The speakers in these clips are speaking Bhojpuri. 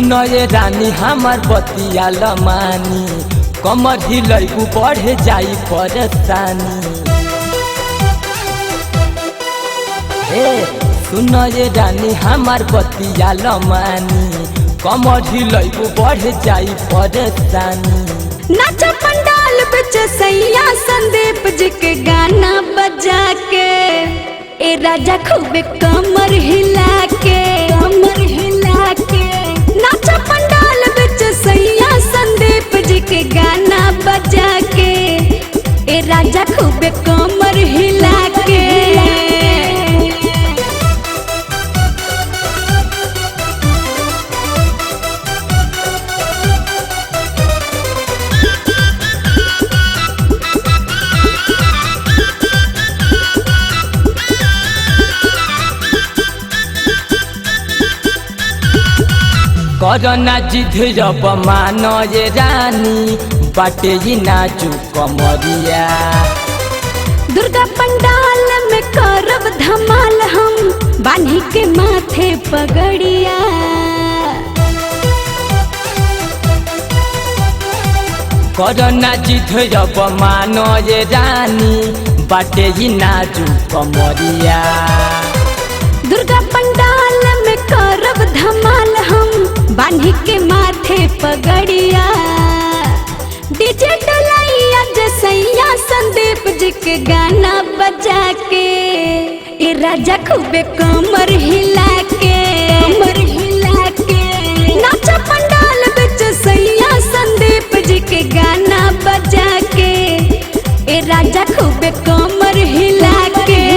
सुनो ये रानी हमार बतिया लमानी, कमर हिलैबू बढ़ जाई परेशानी। सुनो ये रानी हमार बतिया लमानी, कमर हिलैबू बढ़ जाई परेशानी। नाचा पंडाल बिच सैया संदीप जी के गाना बजा के, ए राजा खूबे कमर हिला के, कमर हिला के। नाचा पंडाल बिच सैया संदीप जी के गाना बजा के, ए राजा खूबे कमर हिला के। करना जिद जब मानो ये रानी, बाटे ही नाचू कमरिया। दुर्गा पंडाल में करब धमाल हम, बान्ही के माथे पगड़िया। करना जिद जब मानो ये रानी, बाटे ही नाचू कमरिया। दुर्गा पंडाल में करब धमाल हम, बान्ही के माथे पगड़िया। डीजे डलैया जसैया संदीप जी के गाना बजा के, ए राजा खूबे कमर हिला के, कमर हिला के। नाचा पंडाल बिच सैया संदीप जी के गाना बजा के, ए राजा खूबे कमर हिला के।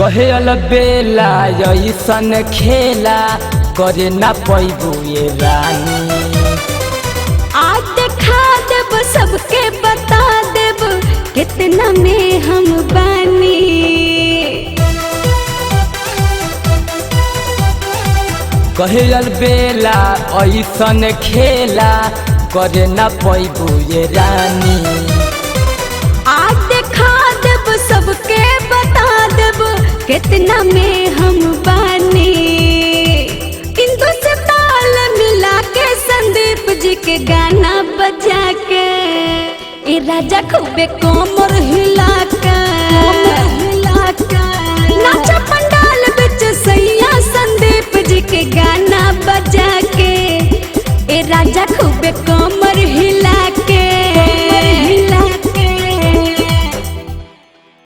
कहे बेला ऐसन खेला, करे ना पैबू ये रानी। आज देखा देब सबके बता देब, कितना में हम बानी। कहे बेला ऐसन खेला, करे ना पैबू ये रानी। आज देखा देब सबके बता देब, कितना में हम बानी। इंदु से ताल मिला के संदीप जी के गाना बजा के, ए राजा खूबे कमर हिला के, कमर हिला के। नाचा पंडाल बिच सैया संदीप जी के गाना बजा के, ए राजा खूबे